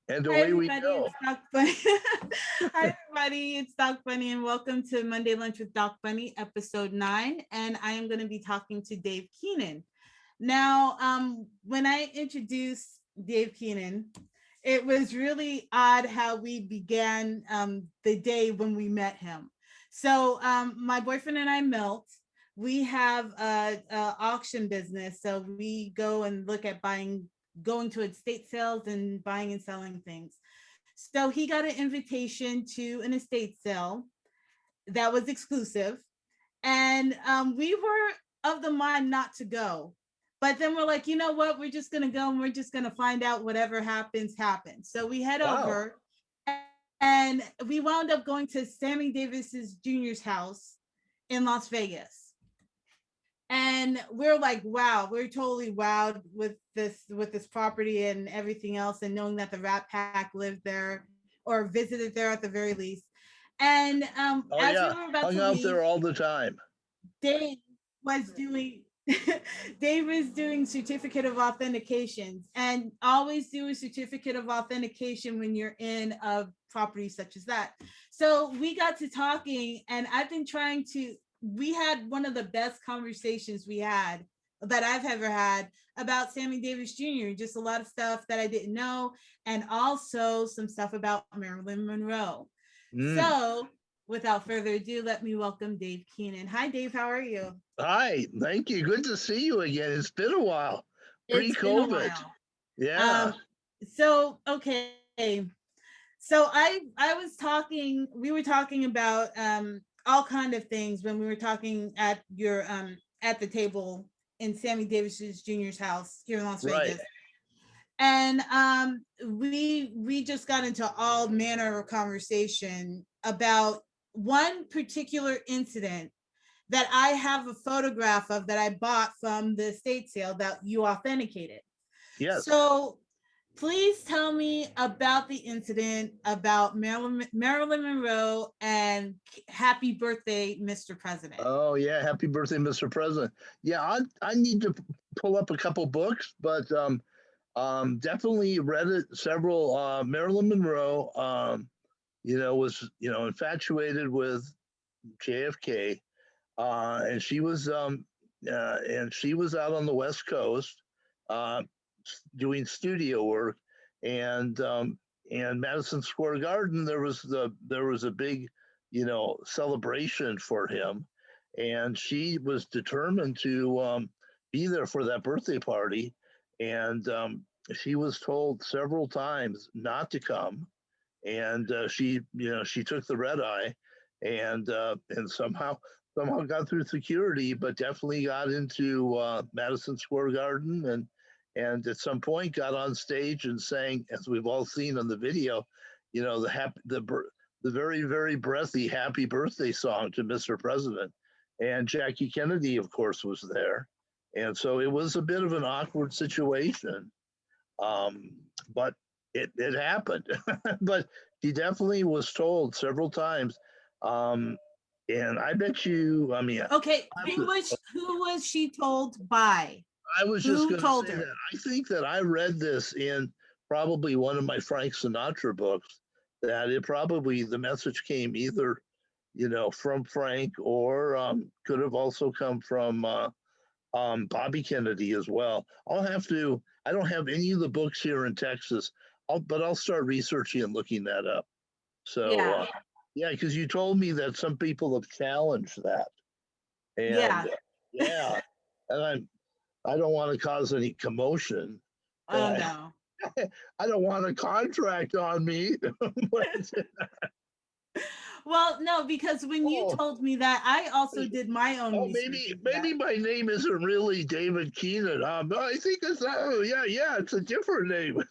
And Hi away we everybody, go. it's Doc Bunny. Hi everybody, it's Doc Bunny, and welcome to Monday Lunch with Doc Bunny, episode 9. And I am going to be talking to Dave Keenan. Now, when I introduced Dave Keenan, it was really odd how we began the day when we met him. So, my boyfriend and I, Milt, we have a auction business. So we go and look at going to estate sales and buying and selling things. So he got an invitation to an estate sale that was exclusive, and we were of the mind not to go. But then we're like, you know what? We're just gonna go and we're just gonna find out whatever happens, happens. So we head Wow. over, and we wound up going to Sammy Davis Jr.'s house in Las Vegas. And we're like, wow, we're totally wowed with this property and everything else, and knowing that the Rat Pack lived there or visited there at the very least. And Oh as we yeah. were about to Hung out leave, there all the time. Dave was doing Dave was doing certificate of authentications, and always do a certificate of authentication when you're in a property such as that. So we got to talking, and I've been trying to. We had one of the best conversations we had that I've ever had about Sammy Davis Jr. Just a lot of stuff that I didn't know, and also some stuff about Marilyn Monroe. Mm. So, without further ado, let me welcome Dave Keenan. Hi, Dave. How are you? Hi. Thank you. Good to see you again. It's been a while. It's been a Pre-COVID. while. Yeah. Um, so okay, so I was talking. We were talking about all kind of things when we were talking at your at the table in Sammy Davis Jr.'s house here in Las Right. Vegas, and we just got into all manner of conversation about one particular incident that I have a photograph of that I bought from the estate sale that you authenticated. Yes. So please tell me about the incident about Marilyn Monroe and Happy Birthday, Mr. President. Oh yeah. Happy birthday, Mr. President. Yeah, I need to pull up a couple books, but definitely read it several. Marilyn Monroe, was infatuated with JFK, and she was out on the West Coast uh, doing studio work, and Madison Square Garden there was a big celebration for him, and she was determined to be there for that birthday party, and she was told several times not to come, and she took the red eye, and somehow got through security, but definitely got into Madison Square Garden, and at some point got on stage and sang, as we've all seen on the video, the very very breathy "Happy Birthday" song to Mr. President, and Jackie Kennedy, of course, was there, and so it was a bit of an awkward situation, um, but it happened. But he definitely was told several times. Um, and I bet you, I mean, Okay, I, have to, who was she told by? I was just Who going to told say her? that I think that I read this in probably one of my Frank Sinatra books, that it probably, the message came either, from Frank, or could have also come from Bobby Kennedy as well. I don't have any of the books here in Texas, but I'll start researching and looking that up. So, Yeah, yeah, because you told me that some people have challenged that. And yeah. yeah, and I don't want to cause any commotion. And Oh no. I don't want a contract on me. But, Well, no, because when you oh, told me that, I also did my own oh, research maybe into that. maybe my name isn't really David Keenan. I think it's yeah, it's a different name.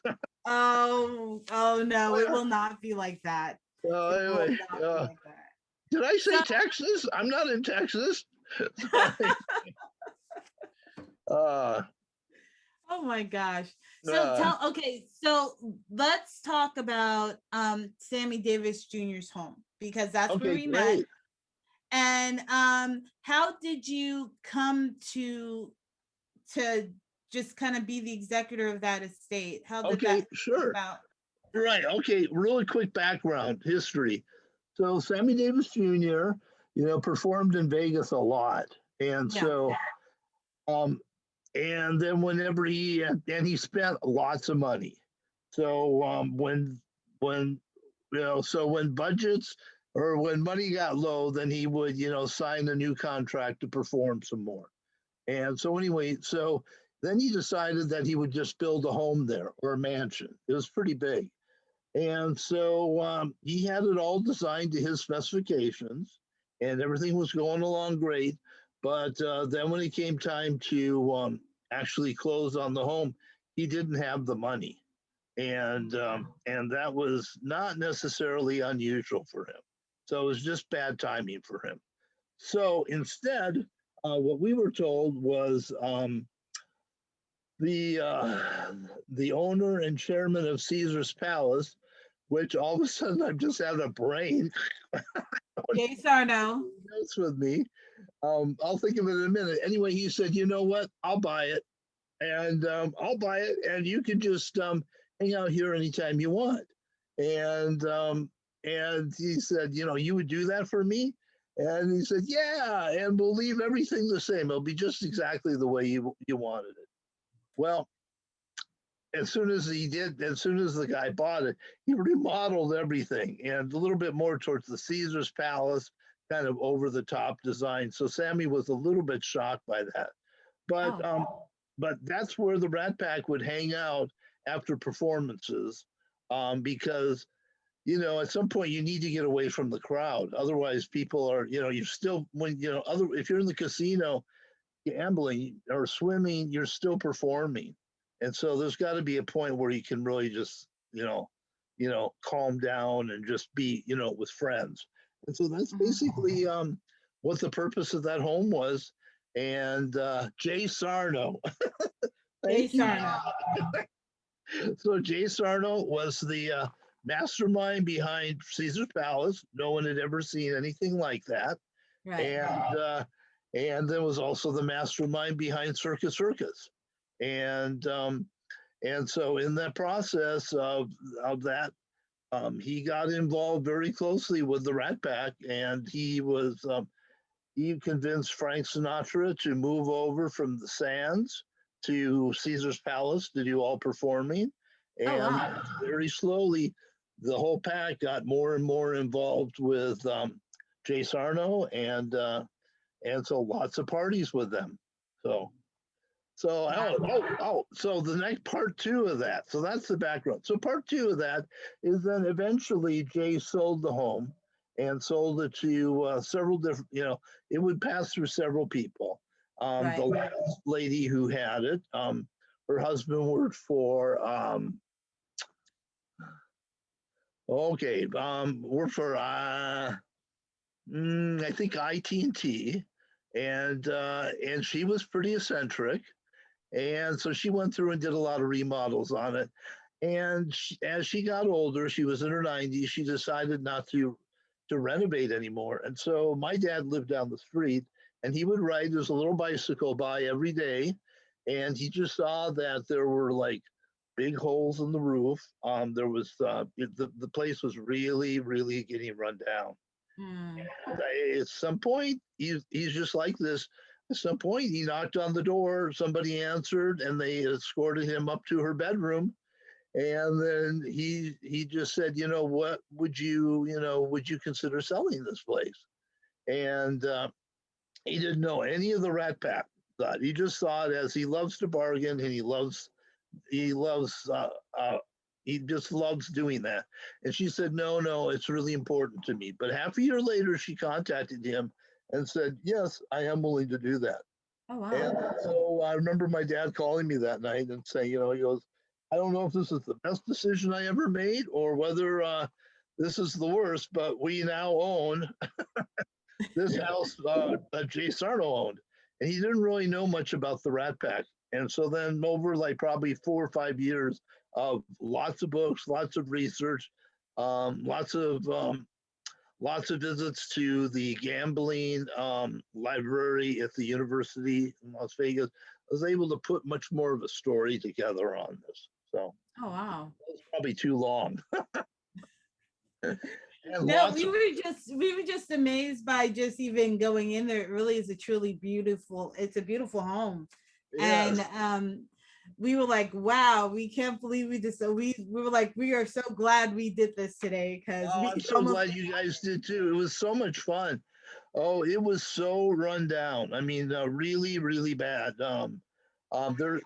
Oh, oh no, it will not be like that. So It will anyway, not be like that. did I So, say Texas? I'm not in Texas. Sorry. Uh, oh my gosh. So uh, so let's talk about Sammy Davis Jr.'s home, because that's where okay, we met. great. And how did you come to just kind of be the executor of that estate? How did Okay, that come sure. about? Right. Okay. Really quick background history. So Sammy Davis Jr., performed in Vegas a lot, and Yeah. um, and then whenever he spent lots of money. So when so when budgets or when money got low, then he would sign a new contract to perform some more. And so anyway, so then he decided that he would just build a home there or a mansion. It was pretty big. And so he had it all designed to his specifications, and everything was going along great. But then when it came time to actually close on the home, he didn't have the money, and that was not necessarily unusual for him. So it was just bad timing for him. So instead, what we were told was the owner and chairman of Caesar's Palace, which all of a sudden I've just had a brain. Jay Sarno. Notes with me. I'll think of it in a minute. Anyway, he said, "You know what? I'll buy it, and I'll buy it, and you can just hang out here anytime you want." And and he said, "You would do that for me?" And he said, "Yeah, and we'll leave everything the same. It'll be just exactly the way you wanted it." Well, as soon as the guy bought it, he remodeled everything and a little bit more towards the Caesar's Palace, kind of over the top design. So Sammy was a little bit shocked by that. But Oh, but that's where the Rat Pack would hang out after performances, because at some point you need to get away from the crowd. Otherwise, people are you're still when other if you're in the casino gambling or swimming, you're still performing. And so there's got to be a point where you can really just, calm down and just be, with friends. And so that's basically what the purpose of that home was. And Jay Sarno, Jay thank you. Sarno. So Jay Sarno was the mastermind behind Caesar's Palace. No one had ever seen anything like that. Right. And then was also the mastermind behind Circus Circus, and so in that process of that, he got involved very closely with the Rat Pack, and he convinced Frank Sinatra to move over from the Sands to Caesar's Palace to do all performing, Oh, and wow. very slowly the whole pack got more and more involved with Jay Sarno, and so lots of parties with them. So the next part two of that. So that's the background. So part two of that is then eventually Jay sold the home and sold it to several different. It would pass through several people. The Right. last lady who had it, her husband worked for worked for I think IT&T, and she was pretty eccentric, and so she went through and did a lot of remodels on it. And as she got older, she was in her 90s. She decided not to renovate anymore, and so my dad lived down the street, and he would ride his little bicycle by every day, and he just saw that there were like big holes in the roof. There was the place was really really getting run down. Mm. At some point, he's just like this. At some point, he knocked on the door. Somebody answered, and they escorted him up to her bedroom. And then he just said, what would you consider selling this place? And he didn't know any of the Rat Pack. Thought he just saw it as he loves to bargain, and he loves he just loves doing that. And she said, no, no, it's really important to me. But half a year later, she contacted him and said, yes, I am willing to do that. Oh, wow. And so I remember my dad calling me that night and saying, he goes, I don't know if this is the best decision I ever made or whether this is the worst, but we now own this house that Jay Sarno owned. And he didn't really know much about the Rat Pack. And so then over like probably 4 or 5 years of lots of books, lots of research, lots of visits to the gambling library at the university in Las Vegas, I was able to put much more of a story together on this. So Oh wow. That was probably too long. And No, lots of we were just amazed by just even going in there. It really is a truly beautiful, it's a beautiful home. And yes. we were like, wow, we can't believe we just, so we were like, we are so glad we did this today, because Oh, we I'm it's so almost, glad you guys did too. It was so much fun. Oh, it was so run down. I mean, really, really bad. There,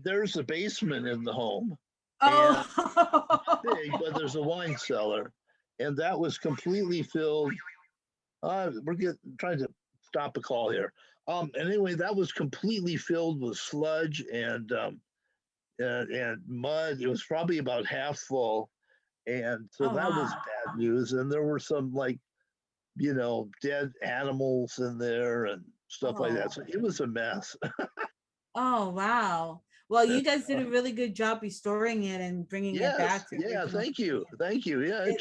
there's a basement in the home, and oh. big, but there's a wine cellar, and that was completely filled. Trying to stop a call here. Anyway, that was completely filled with sludge and mud. It was probably about half full, and so Oh that was wow. bad news. And there were some dead animals in there and stuff like that. Oh. So it was a mess. Oh wow. Well, you guys did a really good job restoring it and bringing it Yes, back to yeah, original. thank you. Yeah, It,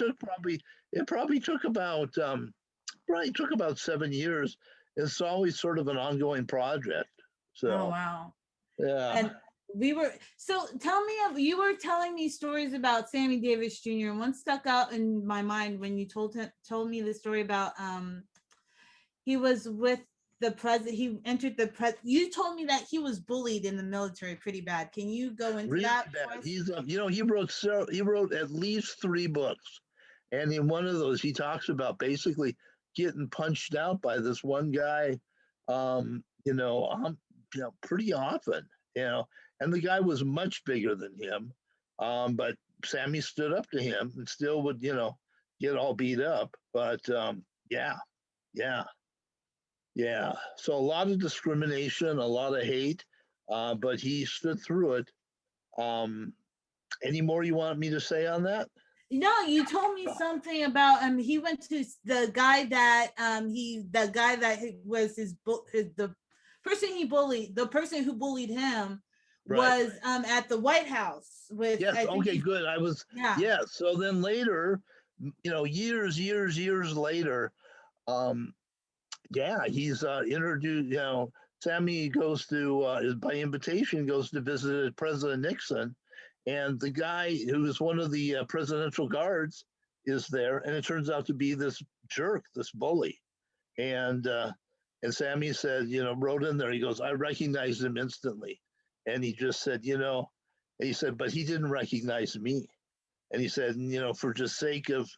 it probably took about 7 years. It's always sort of an ongoing project. oh So wow. yeah, And we were, so tell me, you were telling me stories about Sammy Davis Jr. and one stuck out in my mind when you told me the story about he was with the president, he entered the you told me that he was bullied in the military pretty bad. Can you go into really that for bad. us? He's he wrote at least 3 books, and in one of those he talks about basically getting punched out by this one guy, pretty often, you know, and the guy was much bigger than him, but Sammy stood up to him and still would get all beat up, but yeah, yeah, yeah. So a lot of discrimination, a lot of hate, but he stood through it. um, any more you want me to say on that? No, you told me something about he went to the guy that the guy that was the person he bullied, the person who bullied him Right. was at the White House with, Yes. I think Okay. he's, Good. yeah. Yeah. So then later, years later, um, yeah, he's introduced. Sammy goes to by invitation goes to visit President Nixon, and the guy who is one of the presidential guards is there, and it turns out to be this jerk, this bully, and uh, and Sammy said, wrote in there. He goes, I recognized him instantly, and he just said, and he said, but he didn't recognize me, and he said, for just sake of,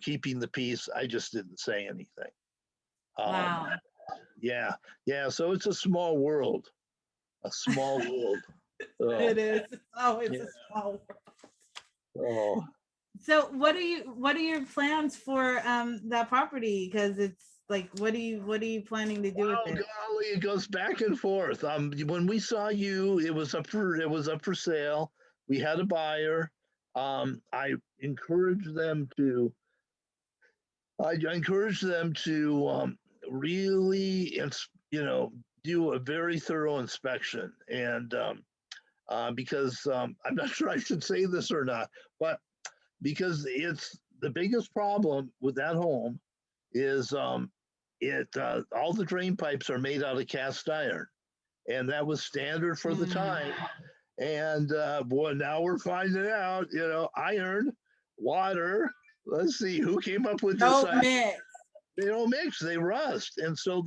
keeping the peace, I just didn't say anything. Um, Wow. yeah, yeah. So it's a small world, a small world. Oh, It is. Oh, it's yeah. a small. Oh, So what are your plans for that property? Because it's like, what are you planning to do with oh, it? golly, it goes back and forth. When we saw you, it was up for sale. We had a buyer. I encouraged them to. I encouraged them to really, do a very thorough inspection, and because I'm not sure I should say this or not, but because it's the biggest problem with that home is it all the drain pipes are made out of cast iron, and that was standard for the Mm. time. And boy, now we're finding out, iron, water. Let's see who came up with this. Don't mix. They don't mix; they rust, and so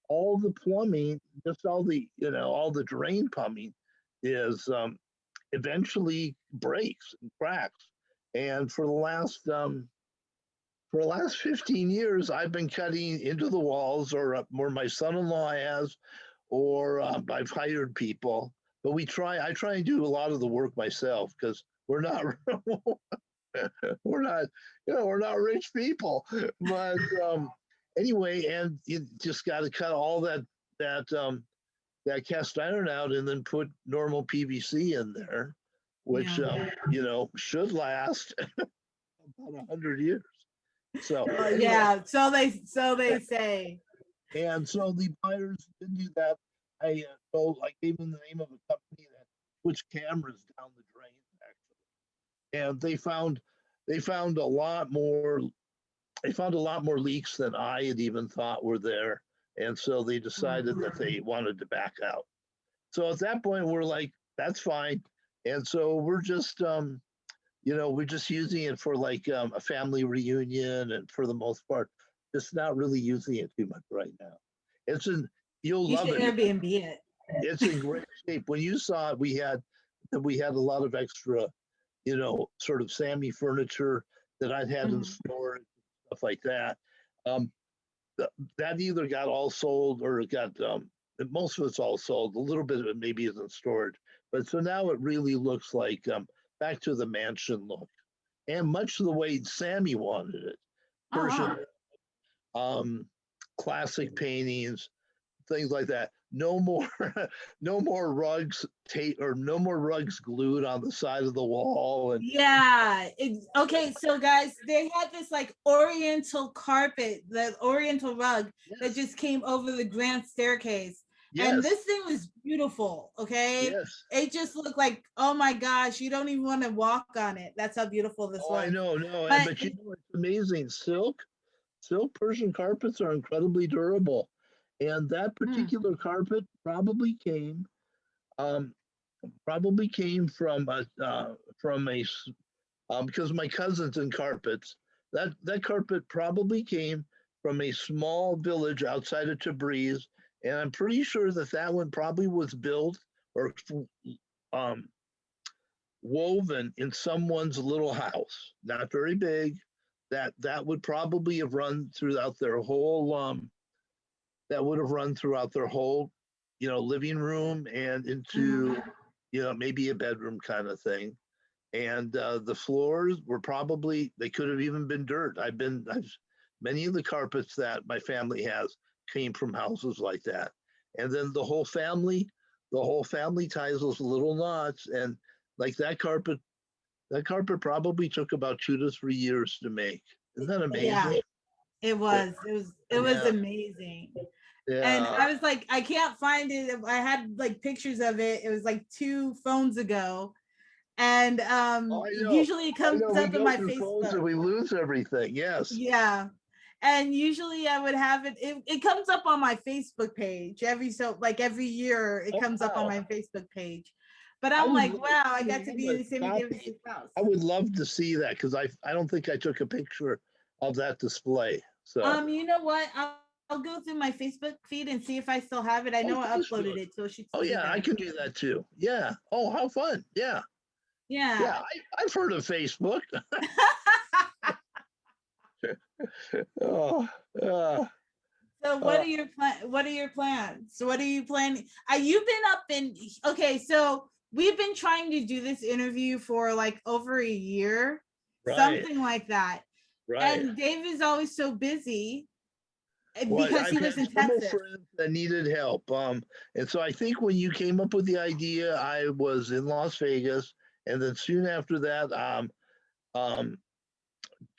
all the plumbing, just all the drain plumbing, is eventually breaks and cracks. And for the last 15 years, I've been cutting into the walls, or my son-in-law has, or I've hired people. But I try and do a lot of the work myself because we're not, we're not rich people. But anyway, and you just got to cut all that that cast iron out and then put normal PVC in there, which Yeah. should last about 100 years. So anyway, Yeah. So they say. and so the buyers did do that. I gave them the name of a company that puts cameras down the drains actually, and they found a lot more. They found a lot more leaks than I had even thought were there, and so they decided that they wanted to back out. So at that point, we're like, that's fine. and so we're just we're just using it for like a family reunion, and for the most part, just not really using it too much right now. It's in You'll You love should it. Airbnb it. It's in great shape. When you saw it, we had a lot of extra, sort of Sammy furniture that I'd had in Mhm. storage, stuff like that. Um, that either got all sold or it got most of it's all sold. A little bit of it maybe is in storage, but so now it really looks like back to the mansion look, and much the way Sammy wanted it. Oh Persian, wow. um, classic paintings, things like that. No more, no more rugs or no more rugs glued on the side of the wall. And Yeah. Okay. So, guys, they had this like Oriental carpet, the Oriental rug that yes, just came over the grand staircase. And yes, this thing was beautiful. Okay. yes. It just looked like, oh my gosh, you don't even want to walk on it. That's how beautiful this Oh, I was. know, no, But but it's amazing. Silk Persian carpets are incredibly durable, and that mm, particular carpet um, probably came from because my cousin's in carpets. That carpet probably came from a small village outside of Tabriz, and I'm pretty sure that one probably was built or um, woven in someone's little house, not very big. That would probably have run throughout their whole that would have run throughout their whole living room and into mhm. maybe a bedroom kind of thing. And the floors were probably, they could have even been dirt. I've Many of the carpets that my family has came from houses like that. And then the whole family ties those little knots, and like that carpet probably took about 2 to 3 years to make. Isn't that Yeah, amazing? it Yeah, was. It was yeah, amazing. And yeah. I was like, I can't find it. I had like pictures of it. It was like 2 phones ago. And Oh, I know. usually it I comes know. We up in go my through phones Facebook. and we lose everything. Yes. Yeah. And usually I would have it comes up on my Facebook page every year it Oh, comes up on wow. my Facebook page. But I I'm would like, love wow, I got to to have be a in Sammy copy. Davis's house. I would love to see that because I don't think I took a picture of that display. So, You know what? I'll go through my Facebook feed and see if I still have it. I oh, know I uploaded Facebook. it, so it should Oh, still be yeah, I there. can do that too. Yeah. Oh, how fun. Yeah. Yeah. Yeah. I've heard of Facebook. Oh, uh, So uh, what are your plans? So what are you planning? You've been up in okay, so we've been trying to do this interview for like over a year, right. something like that. Right. And Dave is always so busy Well, because I've he had lives in several Texas. friends that needed help. And so I think when you came up with the idea, I was in Las Vegas. And then soon after that, um,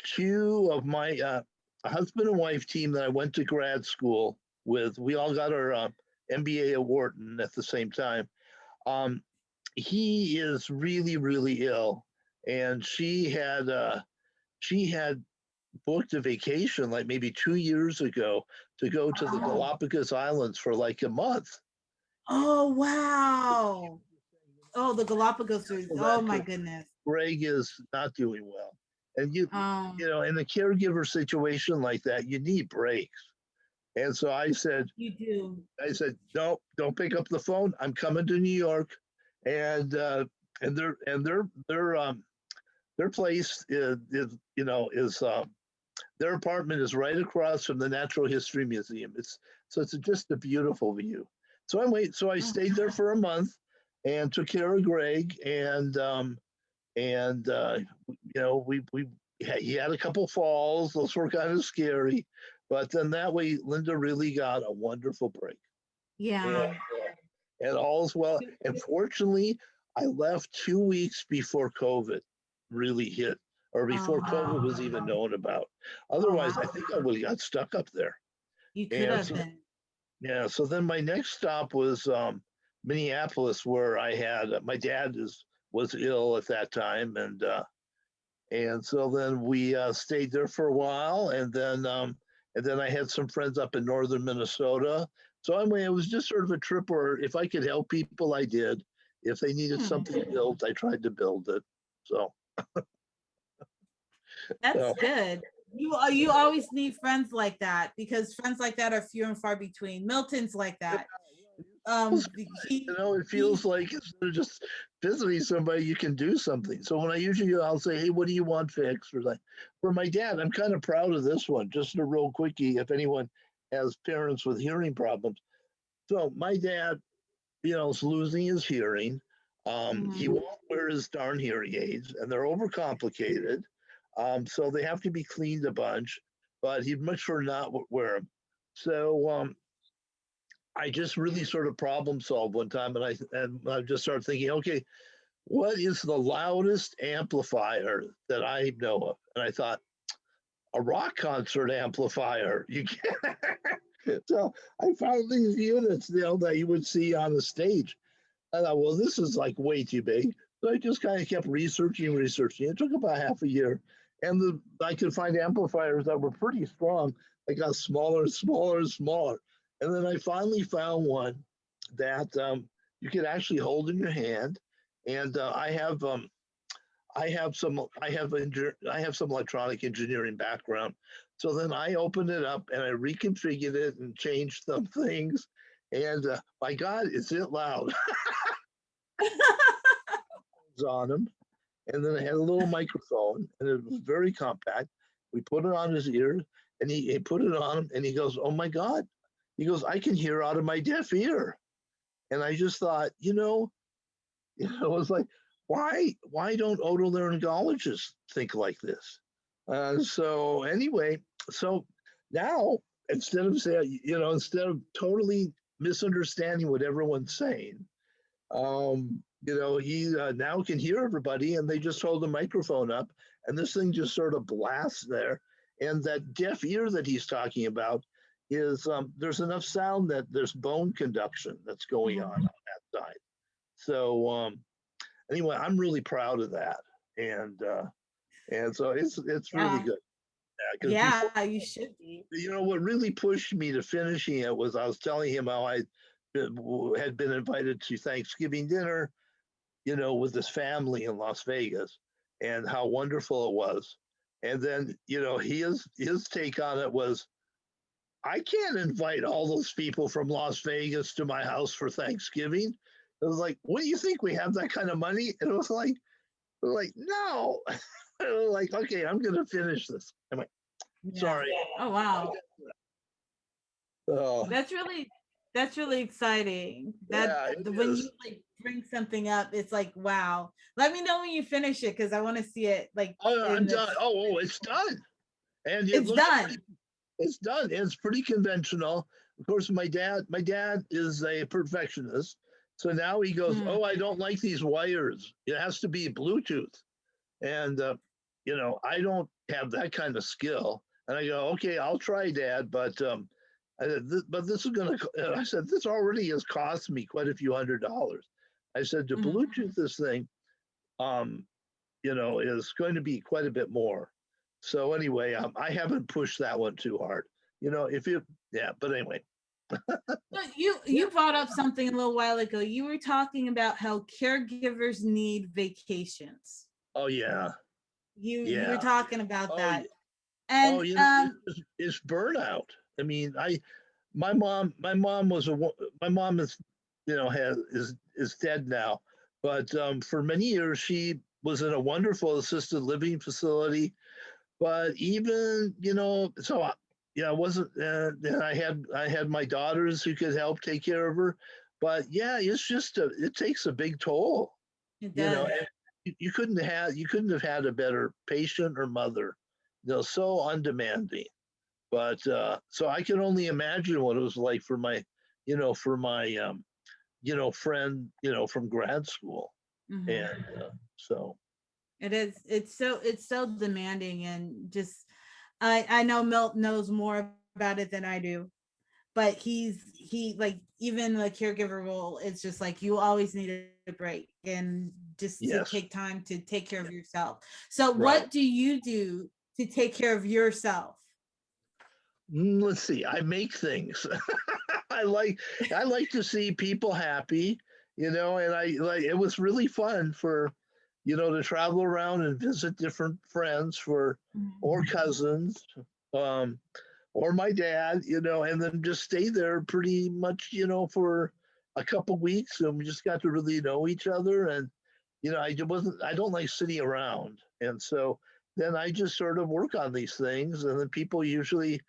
two of my husband and wife team that I went to grad school with, we all got our MBA at Wharton at the same time. Um, he is really, really ill, and she had booked a vacation like maybe 2 years ago to go to the Oh, Galapagos Islands for like a month. oh wow. Oh, the Galapagos are, So oh that my goodness. Greg is not doing well, and Um, in a caregiver situation like that, you need breaks. And so you do. I said, no, don't pick up the phone. I'm coming to New York, and their place is their apartment is right across from the Natural History Museum. It's just a beautiful view. So I Oh, stayed there for a month and took care of Greg, and we he had a couple falls. Those were kind of scary, but then that way Linda really got a wonderful break, and yeah. all's well. And fortunately, I left 2 weeks before COVID really hit, or Oh before COVID wow. was even known about. Oh Otherwise, I wow. think I would have got stuck up there. You could And have so, been. yeah, so then my next stop was Minneapolis, where I had my dad was ill at that time, and so then we stayed there for a while, and then I had some friends up in northern Minnesota. So I mean, it was just sort of a trip where if I could help people, I did. If they needed something built, I tried to build it. So That's so good. You always need friends like that, because friends like that are few and far between. Milton's like that. feels He it feels he's like instead of just visiting somebody, you can do something. So when I usually I'll say, "Hey, what do you want fixed?" Or like for my dad, I'm kind of proud of this one. Just a real quickie, if anyone has parents with hearing problems. So my dad, is losing his hearing. He Mhm. won't wear his darn hearing aids, and they're overcomplicated. So they have to be cleaned a bunch. But he'd much prefer not wear them. So I just really sort of problem solved one time, and I just started thinking, okay, what is the loudest amplifier that I know of? And I thought, a rock concert amplifier. You can't. So I found these units, that you would see on the stage. I thought, well, this is like way too big. So I just kind of kept researching. It took about half a year, and I could find amplifiers that were pretty strong. They got smaller, smaller, smaller, and then I finally found one that you could actually hold in your hand. And I have some electronic engineering background. So then I opened it up and I reconfigured it and changed some things. And my God, is it loud? On him. And then I had a little microphone and it was very compact. We put it on his ear and he put it on him and he goes, "Oh my God." He goes, "I can hear out of my deaf ear." And I just thought, it was like, why don't otolaryngologists think like this? So anyway, so now instead of totally misunderstanding what everyone's saying, he now can hear everybody, and they just hold the microphone up, and this thing just sort of blasts there. And that deaf ear that he's talking about is there's enough sound that there's bone conduction that's going on that side. So anyway, I'm really proud of that, and so it's really Yeah. good. Because before, Yeah, you should be. what really pushed me to finishing it was I was telling him how I had been invited to Thanksgiving dinner, with his family in Las Vegas, and how wonderful it was. And then, his take on it was, I can't invite all those people from Las Vegas to my house for Thanksgiving. It was like, what do you think? We have that kind of money? And it was like, no. Like, okay, I'm gonna finish this. I'm like, Yeah. sorry. Oh wow. Oh, That's really exciting. That yeah, it when is. you like bring something up, it's like wow. Let me know when you finish it, because I want to see it like Oh, I'm in the. done. Oh, it's done. And it It's looks pretty. done. It's done. It's pretty conventional. Of course, my dad is a perfectionist. So now he goes, Mm, "Oh, I don't like these wires. It has to be Bluetooth." And I don't have that kind of skill. And I go, "Okay, I'll try, Dad, but but this is gonna." I said, "This already has cost me quite a few $100s." I said, "To mhm. Bluetooth this thing, um, is going to be quite a bit more." So anyway, I haven't pushed that one too hard. If you, yeah, but anyway, So you yeah. you brought up something a little while ago. You were talking about how caregivers need vacations. Oh yeah, You were yeah. talking about Oh, that. And it's burnout. I mean, my mom is, has is dead now, but for many years she was in a wonderful assisted living facility. But even, so I wasn't. And I had my daughters who could help take care of her, but yeah, it takes a big toll. it does. And you couldn't have had a better patient or mother. So undemanding. But so I can only imagine what it was like for my friend, from grad school. Mhm. And so It is. It's so demanding, and just I know Milt knows more about it than I do, but he like even the caregiver role. It's just like you always need a break, and just to yes, take time to take care of yourself. So right. what do you do to take care of yourself? Let's see. I make things. I like I like to see people happy. and I like it was really fun for, to travel around and visit different friends or Mhm. cousins, um, or my dad, and then just stay there pretty much, for a couple weeks, and we just got to really know each other. And I don't like sitting around, and so then I just sort of work on these things, and then people usually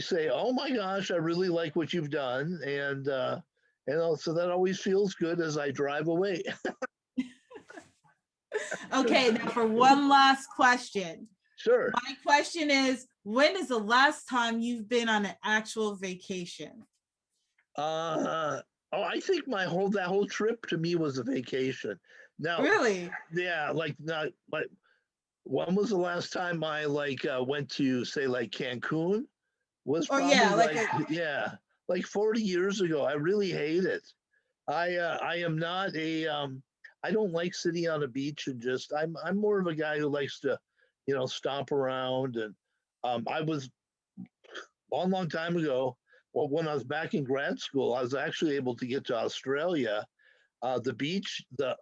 say, "Oh my gosh, I really like what you've done," and so that always feels good as I drive away. Okay, now for one last question. Sure. My question is, when is the last time you've been on an actual vacation? Uh, oh, I think that whole trip to me was a vacation. Now, Really? yeah, like not like when was the last time I went to say like Cancun? Was Or probably yeah, like a yeah, like 40 years ago. I really hate it. I am not a I don't like sitting on a beach and just I'm more of a guy who likes to, stomp around. And I was a long, long time ago. Well, when I was back in grad school, I was actually able to get to Australia. The beach, and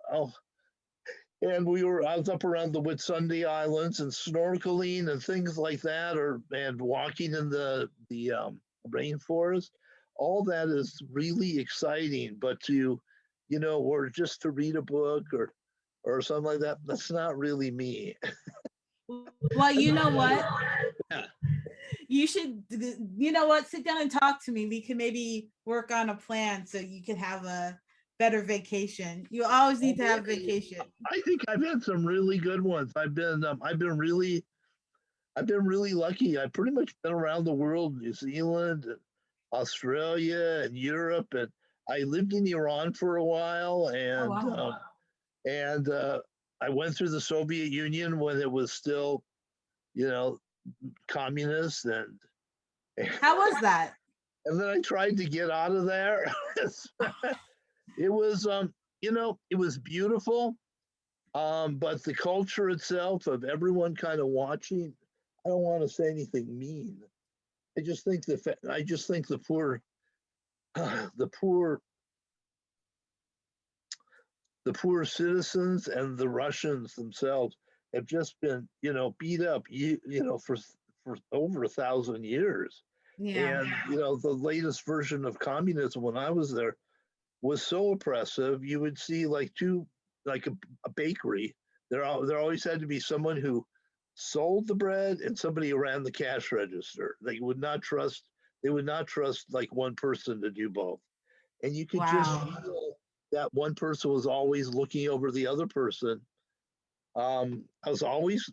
I was up around the Whitsunday Islands and snorkeling and things like that, and walking in the rainforest. All that is really exciting, but or just to read a book or something like that, that's not really me. well, you know what? Yeah. You should, you know what? Sit down and talk to me. We can maybe work on a plan so you can have a better vacation. You always need to have vacation. I think I've had some really good ones. I've been really lucky. I've pretty much been around the world, New Zealand, and Australia, and Europe, and I lived in Iran for a while, Oh wow. and I went through the Soviet Union when it was still, you know, communist, and How was that? and then I tried to get out of there. It was, it was beautiful, but the culture itself of everyone kind of watching. I don't want to say anything mean. I just think the poor, the poor, the poor citizens and the Russians themselves have just been, beat up, for over 1,000 years. Yeah. And the latest version of communism when I was there was so oppressive. You would see like a bakery. There always had to be someone who sold the bread and somebody who ran the cash register. They would not trust like one person to do both. And you could just Wow. feel that one person was always looking over the other person. I was always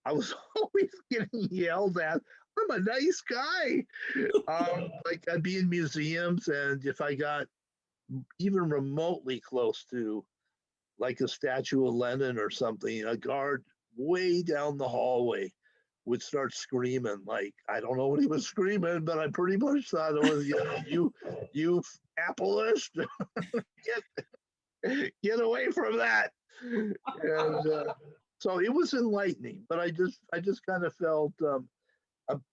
I was always getting yelled at. I'm a nice guy. Like I'd be in museums, and if I got even remotely close to like a statue of Lenin or something, a guard way down the hallway would start screaming. Like I don't know what he was screaming, but I pretty much thought it was, you capitalist, get away from that. And so it was enlightening, but I just kind of felt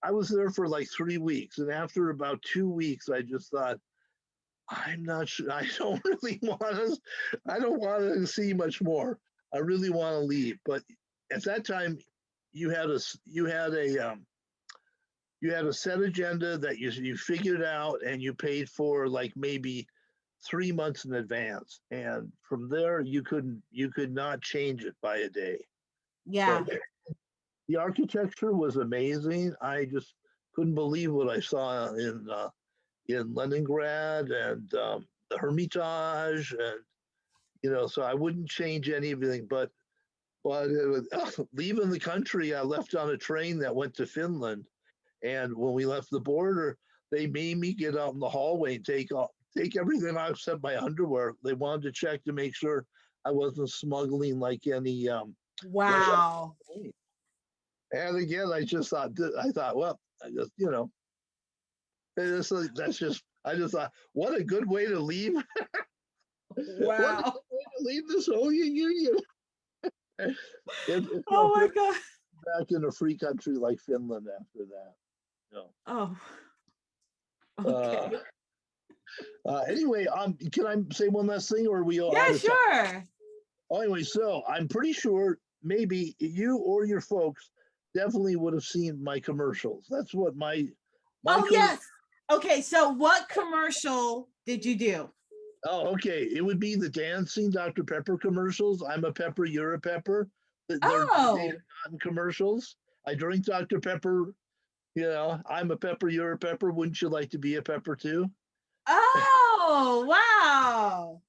I was there for like 3 weeks, and after about 2 weeks, I just thought I'm not sure. I don't really want to. I don't want to see much more. I really want to leave. But at that time, you had a you had a you had a set agenda that you figured out, and you paid for like maybe 3 months in advance. And from there, you could not change it by a day. Yeah. So the architecture was amazing. I just couldn't believe what I saw in Leningrad, and the Hermitage, and so I wouldn't change anything. But it was, leaving the country, I left on a train that went to Finland, and when we left the border, they made me get out in the hallway and take everything out except my underwear. They wanted to check to make sure I wasn't smuggling like any Russian. Wow. And again, I thought, well, I just that's just I just thought, what a good way to leave. What a Wow. good way to leave the Soviet Union. It Oh felt my good God. back in a free country like Finland after that. You Oh, know. okay. Anyway, can I say one last thing, or are we all Yeah, out of time? sure. Oh, anyway, so I'm pretty sure maybe you or your folks definitely would have seen my commercials. That's what my Oh, com- yes. Okay, so what commercial did you do? Oh, okay. It would be the dancing Dr. Pepper commercials. I'm a pepper, you're a pepper. They're Dave Oh, Cotton commercials. I drink Dr. Pepper. I'm a pepper, you're a pepper. Wouldn't you like to be a pepper too? oh, wow.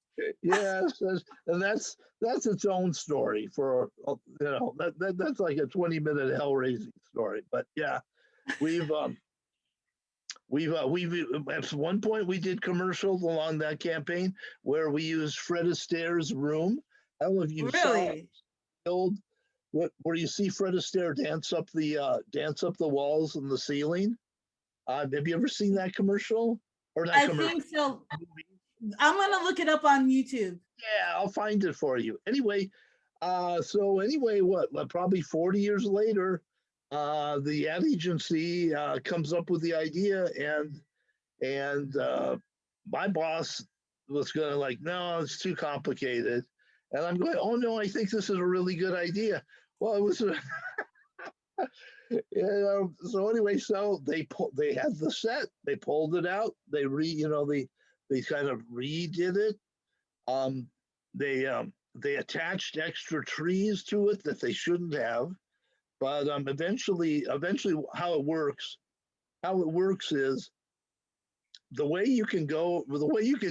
Yes, and that's its own story for that's like a 20-minute hell raising story. But yeah, we've at one point we did commercials along that campaign where we used Fred Astaire's room. I don't know if you saw Really? the old where you see Fred Astaire dance up the walls and the ceiling. Have you ever seen that commercial or that I commercial? think so. I'm gonna look it up on YouTube. Yeah, I'll find it for you. Anyway, what? Probably 40 years later, the ad agency comes up with the idea, and my boss was going to like, no, it's too complicated, and I'm going, oh no, I think this is a really good idea. Well, it was, so anyway, so they had the set, they pulled it out, they kind of redid it. Um, they attached extra trees to it that they shouldn't have, but eventually, how it works is the way you can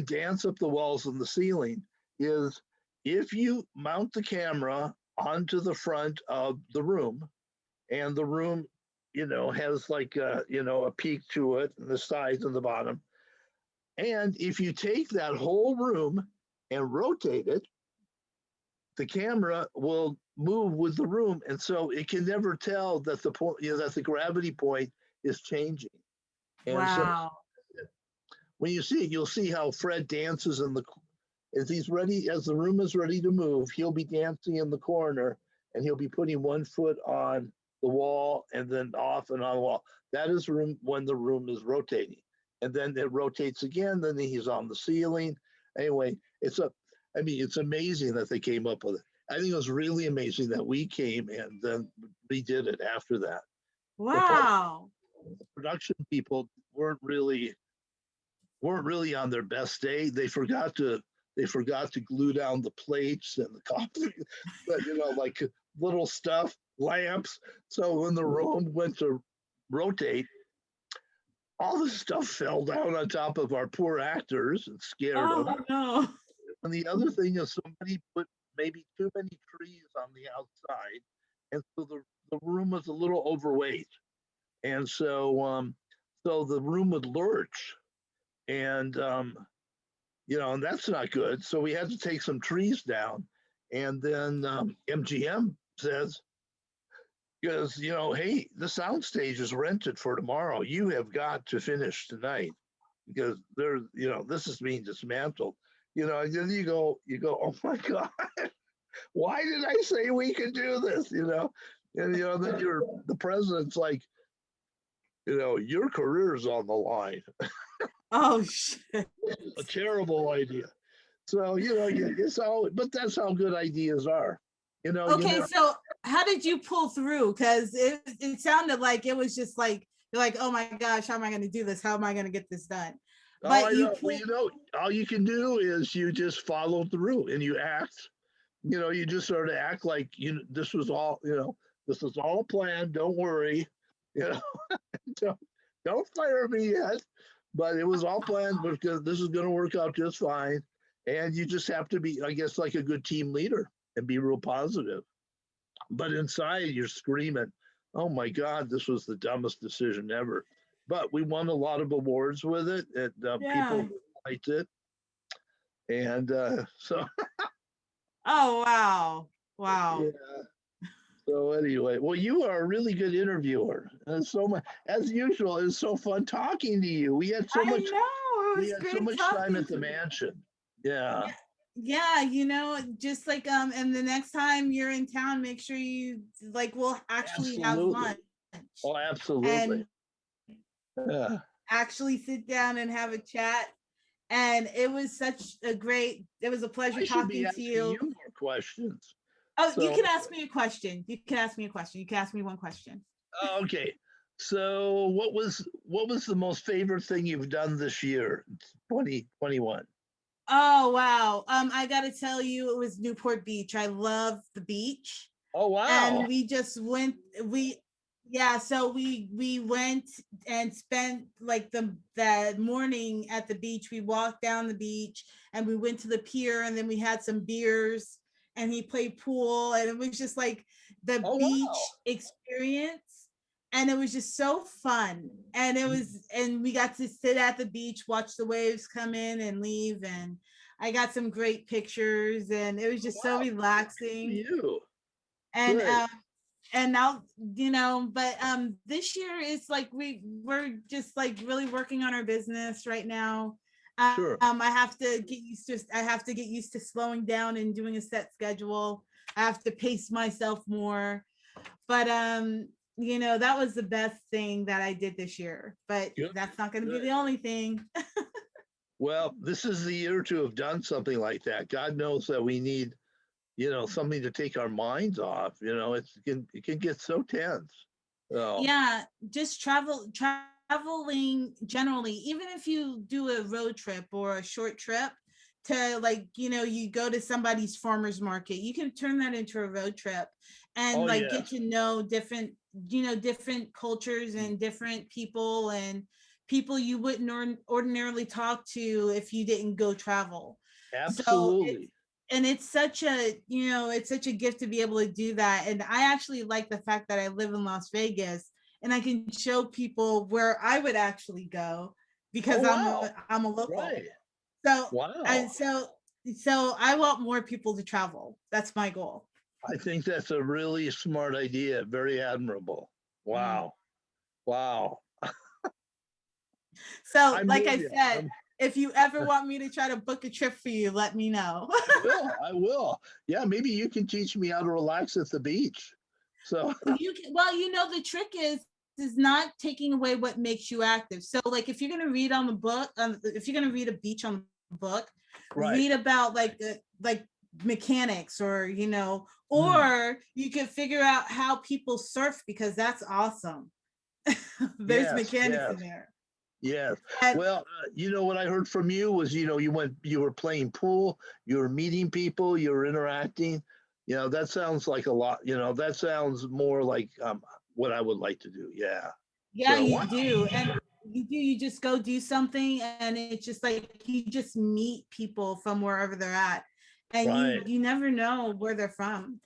dance up the walls and the ceiling is if you mount the camera onto the front of the room, and the room, has like a peak to it, and the sides and the bottom, and if you take that whole room and rotate it, the camera will move with the room, and so it can never tell that the point, that the gravity point is changing. And so Wow. when you see it, you'll see how Fred dances as the room is ready to move, he'll be dancing in the corner, and he'll be putting one foot on the wall and then off and on the wall. That is when the room is rotating, and then it rotates again. Then he's on the ceiling. Anyway, it's amazing that they came up with it. I think it was really amazing that we came and then redid it after that. Wow. The production people weren't really on their best day. They forgot to glue down the plates and the coffee, but like little stuff, lamps. So when the room went to rotate, all this stuff fell down on top of our poor actors and scared them. Oh no. And the other thing is somebody put maybe too many trees on the outside, and so the room was a little overweight, and so the room would lurch, and and that's not good. So we had to take some trees down, and then MGM says, because hey, the soundstage is rented for tomorrow. You have got to finish tonight because this is being dismantled. And then you go, oh my God, why did I say we could do this? And then the president's like, your career's on the line. Oh shit. A terrible idea. So but that's how good ideas are. Okay, so how did you pull through? Because it sounded like it was just like you're like, oh my gosh, how am I going to do this? How am I going to get this done? But all you can do is you just follow through and you act. You just sort of act like this was all planned. Don't worry. You know, don't fire me yet. But it was all planned because this is going to work out just fine. And you just have to be, I guess, like a good team leader and be real positive. But inside, you're screaming, oh my God, this was the dumbest decision ever. But we won a lot of awards with it, and people liked it. And so. Oh, wow. Wow. Yeah. So anyway, well, you are a really good interviewer. And so much, as usual, it's so fun talking to you. We had so much. We had so much time at the mansion. Yeah. Yeah, just like and the next time you're in town, make sure you we'll actually have lunch. Oh, absolutely. And actually sit down and have a chat. And it was it was a pleasure I should be talking to asking you you. more questions. Oh, you So, can ask me a question. You can ask me a question. You can ask me one question. okay. So, what was the most favorite thing you've done this year, 2021? Oh wow. I gotta tell you, it was Newport Beach. I love the beach. Oh, And wow. we just went, so we went and spent like the morning at the beach. We walked down the beach and we went to the pier, and then we had some beers, and he played pool, and it was just like the Oh, beach wow. experience. And it was just so fun. And we got to sit at the beach, watch the waves come in and leave. And I got some great pictures, and it was Oh, just so wow. For relaxing. you. And Good. and now, but this year it's like we're just like really working on our business right now. Sure. I have to get used to slowing down and doing a set schedule. I have to pace myself more. But that was the best thing that I did this year. But Good. that's not going to be Good. the only thing. Well, this is the year to have done something like that. God knows that we need, something to take our minds off. It can get so tense. So, Yeah, just traveling generally, even if you do a road trip or a short trip to, like, you go to somebody's farmer's market, you can turn that into a road trip and oh like get yes. to know different cultures and different people, and people you wouldn't ordinarily talk to if you didn't go travel. So Absolutely. it's such a gift to be able to do that. And I actually like the fact that I live in Las Vegas, and I can show people where I would actually go, because Oh, wow. I'm a local. Right. So Wow. and so I want more people to travel. That's my goal. I think that's a really smart idea. Very admirable. Mhm. Wow. Wow. So I'm like with I you. said, if you ever want me to try to book a trip for you, let me know. I will. I will. Yeah, maybe you can teach me how to relax at the beach. So, The trick is not taking away what makes you active. So like if you're going to read on the book, if you're going to read a beach on the book, right. read about like mechanics, or Mm. or you can figure out how people surf, because that's awesome. There's Yes. mechanics Yes. in there. Yes. And Well, what I heard from you was, you were playing pool, you were meeting people, you were interacting. That sounds like a lot. That sounds more like what I would like to do. Yeah. yeah, So, you wow. do. And you just go do something, and it's just like you just meet people from wherever they're at, and Right. you never know where they're from.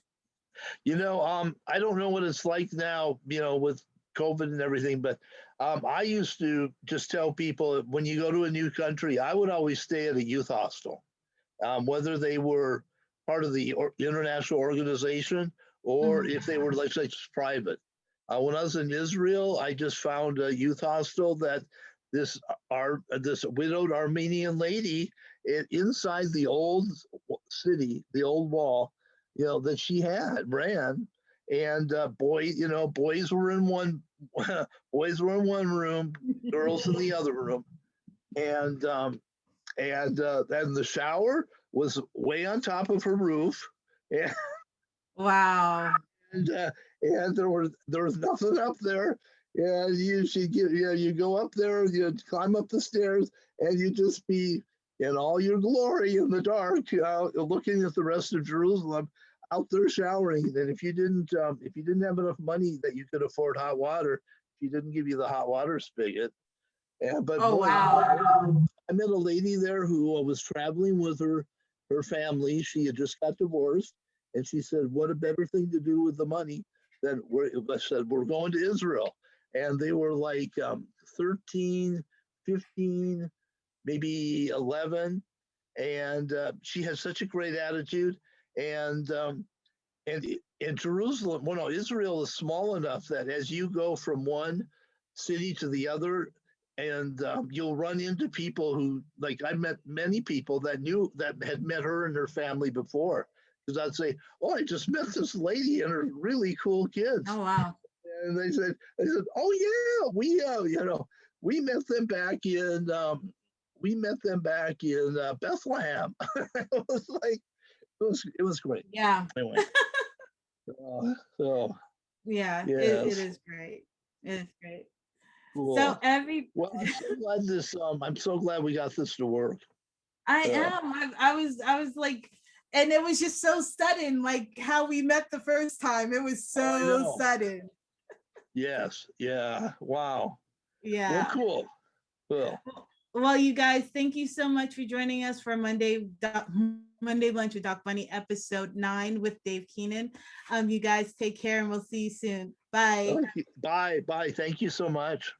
I don't know what it's like now, with COVID and everything, but I used to just tell people that when you go to a new country, I would always stay at a youth hostel, whether they were part of the international organization or Mhm. if they were, like, just private. When I was in Israel, I just found a youth hostel that this widowed Armenian lady, inside the old city, the old wall, that she had ran, and boys were in one, boys were in one room, girls in the other room, and then the shower was way on top of her roof, and Wow. and, uh, and there was nothing up there. And you go up there, you climb up the stairs, and you just be in all your glory in the dark, looking at the rest of Jerusalem, out there showering. And if you didn't have enough money that you could afford hot water, she didn't give you the hot water spigot. But Oh boy, wow. I met a lady there who was traveling with her family. She had just got divorced, and she said, "What a better thing to do with the money than I said, we're going to Israel." And they were like 13, 15, maybe 11, and she had such a great attitude. And in Jerusalem, well, no, Israel is small enough that as you go from one city to the other, and you'll run into people who, like, I met many people that had met her and her family before, because I'd say, "Oh, I just met this lady and her really cool kids," Oh wow. and they said, "Oh yeah, we met them back in we met them back in Bethlehem. It was like it was great. Yeah. Anyway, so Yeah, it yes, is great. It is great. So cool. every Well, I'm so glad this. I'm so glad we got this to work. I Uh, am. I was like, and it was just so sudden, like how we met the first time. It was oh, I so know. sudden. Yes. Yeah. Wow. Well, Yeah. cool. Cool. Well, you guys, thank you so much for joining us for Monday Lunch with Doc Bunny, episode 9 with Dave Keenan. You guys take care and we'll see you soon. Bye. Okay. Bye. Bye. Thank you so much.